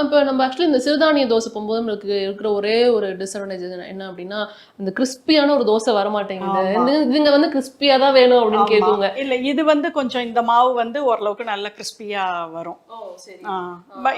இப்போ நம்ம ஆக்சுவலி இந்த சிறுதானிய தோசை போகும்போது நம்மளுக்கு இருக்கிற ஒரே ஒரு டிஸ்அட்வான்டேஜ் என்ன அப்படின்னா இந்த கிறிஸ்பியான ஒரு தோசை வர மாட்டேங்குது. இதுங்க வந்து கிறிஸ்பியா தான் வேணும் அப்படின்னு கேட்குங்க. இல்ல இது வந்து கொஞ்சம் இந்த மாவு வந்து ஓரளவுக்கு நல்ல கிறிஸ்பியா வரும்.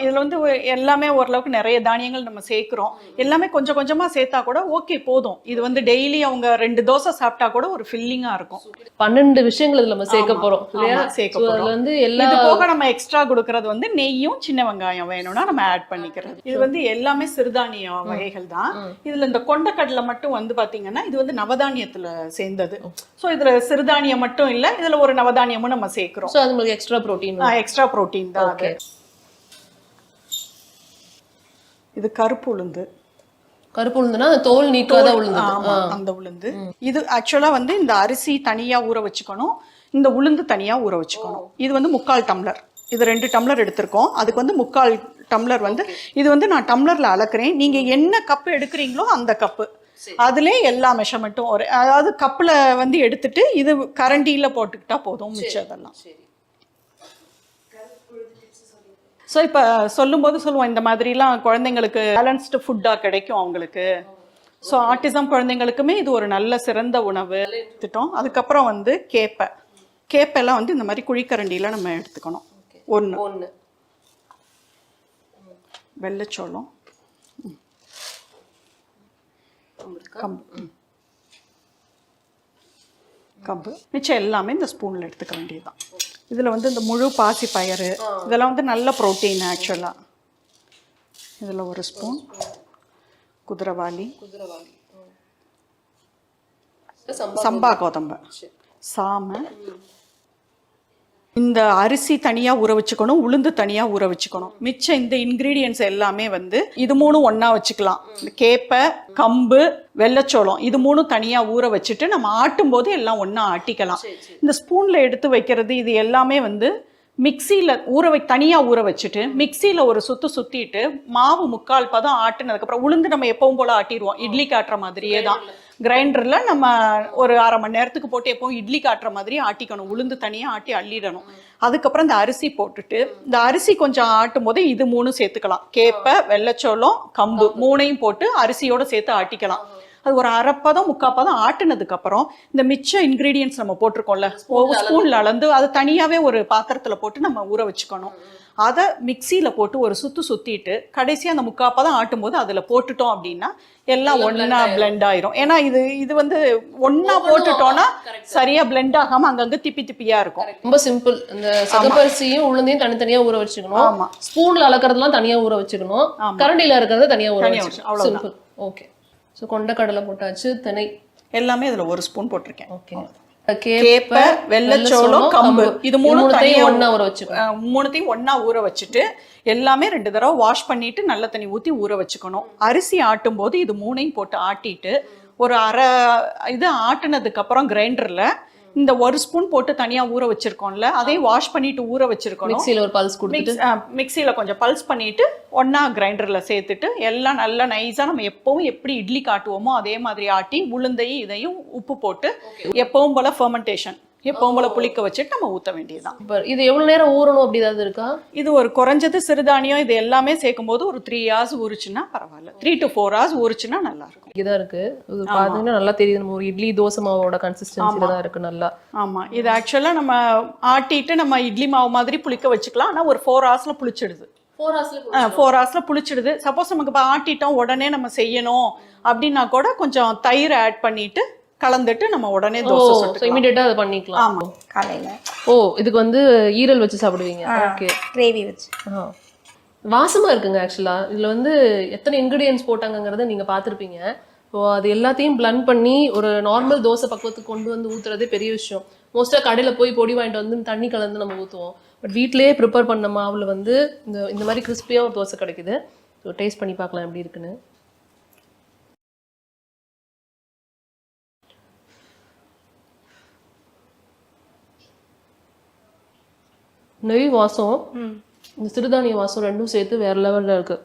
இதுல வந்து எல்லாமே ஓரளவுக்கு நிறைய தானியங்கள் நம்ம சேர்க்கிறோம். எல்லாமே கொஞ்சம் கொஞ்சமா சேர்த்தா கூட ஓகே போதும். இது வந்து டெய்லி அவங்க 2 தோசை சாப்பிட்டா கூட ஒரு ஃபில்லிங்கா இருக்கும். 12 விஷயங்கள் இதுல நம்ம சேர்க்க போறோம் இல்லையா? அதுல வந்து எல்லா இது போக நம்ம எக்ஸ்ட்ரா கொடுக்கறது வந்து நெய்யும் சின்ன வெங்காயம் வேணும்னா நம்ம ஆட் பண்ணிக்கிறது. இது வந்து எல்லாமே சிறுதானிய வகைகள் தான். இதுல இந்த கொண்டக்கடலை மட்டும் வந்து பாத்தீங்கன்னா இது வந்து நவதானியத்துல சேர்ந்தது. சோ இதுல சிறுதானியம் மட்டும் இல்ல, இதுல ஒரு நவதானியமும் நம்ம சேர்க்கிறோம். சோ அது உங்களுக்கு எக்ஸ்ட்ரா புரோட்டீன் தான் அது. இது கருப்பு உளுந்துனா தோல் நீக்காத உளுந்து. அந்த உளுந்து. இது ஆக்சுவலா வந்து இந்த அரிசி தனியா ஊற வச்சுக்கணும், இந்த உளுந்து தனியா ஊற வச்சுக்கணும். இது வந்து 3/4 டம்ளர். இது 2 டம்ளர் எடுத்திருக்கோம். அதுக்கு வந்து 3/4 டம்ளர் வந்து இது வந்து நான் டம்ளர்ல அளக்குறேன். நீங்க என்ன கப்பு எடுக்கிறீங்களோ அந்த கப்பு அதுல எல்லா மெஷர்மெண்ட்டும் ஒரு, அதாவது கப்புல வந்து எடுத்துட்டு இது கரண்டியில போட்டுக்கிட்டா போதும் மிச்சம் அதெல்லாம். ஸோ இப்போ சொல்லும்போது சொல்லுவோம் இந்த மாதிரிலாம் குழந்தைங்களுக்கு பேலன்ஸ்டு ஃபுட்டாக கிடைக்கும் அவங்களுக்கு. ஸோ ஆட்டிசம் குழந்தைங்களுக்குமே இது ஒரு நல்ல சிறந்த உணவு எடுத்துட்டோம். அதுக்கப்புறம் வந்து கேப்பெல்லாம் வந்து இந்த மாதிரி குழிக்கரண்டியில் நம்ம எடுத்துக்கணும். ஒன்று வெள்ளைச்சோளம், கம்பு மிச்சம் எல்லாமே இந்த ஸ்பூனில் எடுத்துக்க வேண்டியதுதான். இதில் வந்து இந்த முழு பாசி பயறு இதெல்லாம் வந்து நல்ல ப்ரோட்டீன் ஆக்சுவலாக. இதில் ஒரு ஸ்பூன் குதிரைவாலி, சம்பா கோதம்பை, சாமை. இந்த அரிசி தனியாக ஊற வச்சுக்கணும், உளுந்து தனியாக ஊற வச்சுக்கணும். மிச்சம் இந்த இன்க்ரீடியன்ஸ் எல்லாமே வந்து இது 3 ஒன்றா வச்சுக்கலாம். கேப்பை, கம்பு, வெள்ளைச்சோளம் இது 3 தனியாக ஊற வச்சுட்டு நம்ம ஆட்டும் போது எல்லாம் ஒன்றா ஆட்டிக்கலாம். இந்த ஸ்பூனில் எடுத்து வைக்கிறது இது எல்லாமே வந்து மிக்சியில் தனியாக ஊற வச்சுட்டு மிக்சியில் ஒரு சுற்றிட்டு மாவு 3/4 பதம் ஆட்டுனதுக்கப்புறம் உளுந்து நம்ம எப்பவும் போல் ஆட்டிடுவோம். இட்லிக்கு ஆட்டுற மாதிரியே தான் கிரைண்டரில் நம்ம ஒரு 1/2 மணி நேரத்துக்கு போட்டு எப்பவும் இட்லி காட்டுற மாதிரி ஆட்டிக்கணும். உளுந்து தனியாக ஆட்டி அள்ளிடணும். அதுக்கப்புறம் இந்த அரிசி போட்டுட்டு இந்த அரிசி கொஞ்சம் ஆட்டும் போது இது 3 சேர்த்துக்கலாம். கேப்பை, வெள்ளைச்சோளம், கம்பு 3ஐயும் போட்டு அரிசியோடு சேர்த்து ஆட்டிக்கலாம். அது ஒரு 1/2 பதம் 3/4 பதம் ஆட்டுனதுக்கு அப்புறம் இந்த மிச்ச இன்கிரீடியன்ஸ் நம்ம போட்டிருக்கோம்ல ஸ்பூன்ல அளந்து அது தனியாவே ஒரு பாத்திரத்துல போட்டு நம்ம ஊற வச்சுக்கணும். அதை மிக்சியில போட்டு ஒரு சுத்திட்டு கடைசியா அந்த 3/4 பதம் ஆட்டும் போது அதுல போட்டுட்டோம் அப்படின்னா எல்லாம் ஒன்னா பிளெண்ட் ஆயிரும். ஏன்னா இது வந்து ஒன்னா போட்டுட்டோம்னா சரியா பிளெண்ட் ஆகாம அங்கங்க திப்பியா இருக்கும். ரொம்ப சிம்பிள். இந்த சகப்பரிசியும் உளுந்தையும் தனித்தனியா ஊற வச்சுக்கணும். ஆமா, ஸ்பூன்ல அளக்கிறதுலாம் தனியா ஊற வச்சுக்கணும், கரண்டில இருக்கிறத தனியா ஊற வச்சுக்கணும். சிம்பிள். ஓகே. ஸோ கொண்டக்கடலை போட்டாச்சு, திணை எல்லாமே இதில் ஒரு ஸ்பூன் போட்டிருக்கேன். ஓகே. கேப்பை, வெள்ளைச்சோளம், கம்பு இது 3 ஒண்ணா ஊற வச்சுக்கணும். 3த்தையும் ஒண்ணா ஊற வச்சுட்டு எல்லாமே 2 தடவை வாஷ் பண்ணிட்டு நல்ல தண்ணி ஊற்றி ஊற வச்சுக்கணும். அரிசி ஆட்டும் போது இது 3ஐயும் போட்டு ஆட்டிட்டு ஒரு இது ஆட்டுனதுக்கு அப்புறம் கிரைண்டர்ல இந்த 1 ஸ்பூன் போட்டு தனியா ஊற வச்சிருக்கோம்ல அதையும் வாஷ் பண்ணிட்டு ஊற வச்சிருக்கோம். மிக்ஸில ஒரு பல்ஸ் கொடுத்துட்டு மிக்ஸில கொஞ்சம் பல்ஸ் பண்ணிட்டு ஒண்ணா கிரைண்டர்ல சேர்த்துட்டு எல்லாம் நல்லா நைஸா நம்ம எப்பவும் எப்படி இட்லி காட்டுவோமோ அதே மாதிரி ஆட்டி உளுந்தையும் இதையும் உப்பு போட்டு எப்பவும் போல ஃபெர்மெண்டேஷன் எப்பவும் போல புளிக்க வச்சுட்டு நம்ம ஊற்ற வேண்டியதுதான். இது எவ்வளவு நேரம் ஊறணும் அப்படி ஏதாவது இருக்கா? இது ஒரு குறைஞ்சது சிறுதானியம் இது எல்லாமே சேர்க்கும் போது ஒரு 3 hours ஊறுச்சுன்னா பரவாயில்ல. 3 to 4 hours ஊறுச்சுன்னா நல்லா இருக்கும். இதான் இருக்கு. இது பாத்தீங்கன்னா நல்லா தெரியுது. நம்ம ஒரு இட்லி தோசை மாவோட கன்சிஸ்டன்சில தான் இருக்கு நல்லா. ஆமா, இது ஆக்சுவலா நம்ம ஆட்டிட்டு நம்ம இட்லி மாவு மாதிரி புளிக்க வச்சுக்கலாம். ஆனா ஒரு 4 hours புளிச்சிடுது. 4 hours புளிச்சிடுது. சப்போஸ் நமக்கு இப்போ ஆட்டிட்டோம் உடனே நம்ம செய்யணும் அப்படின்னா கூட கொஞ்சம் தயிர் ஆட் பண்ணிட்டு கலந்துட்டு நம்ம உடனே தோசை சுட்டு இமிடியேட்டா அதை பண்ணிக்கலாம். ஆமா, காலையில. இதுக்கு வந்து ஈரல் வச்சு சாப்பிடுவீங்க. ஓகே, கிரேவி வச்சு. வாசமா இருக்குங்க. ஆக்சுவலா இதுல வந்து எத்தனை இன்கிரிடியன்ஸ் போட்டாங்கங்கறத நீங்க பாத்திருப்பீங்க. அது எல்லாத்தையும் பிளண்ட் பண்ணி ஒரு நார்மல் தோசை பக்குவத்துக்கு கொண்டு வந்து ஊத்துறதே பெரிய விஷயம். மோஸ்டா கடையில போய் பொடி வாங்கிட்டு வந்து தண்ணி கலந்து நம்ம ஊத்துவோம். பட் வீட்லயே ப்ரிப்பேர் பண்ண மாவுல வந்து இந்த மாதிரி கிறிஸ்பியா ஒரு தோசை கிடைக்குது. ஸோ டேஸ்ட் பண்ணி பார்க்கலாம் எப்படி இருக்குன்னு. நெய் வாசம், இந்த சிறுதானிய வாசம் ரெண்டும் சேர்த்து வேற லெவல்ல இருக்கு.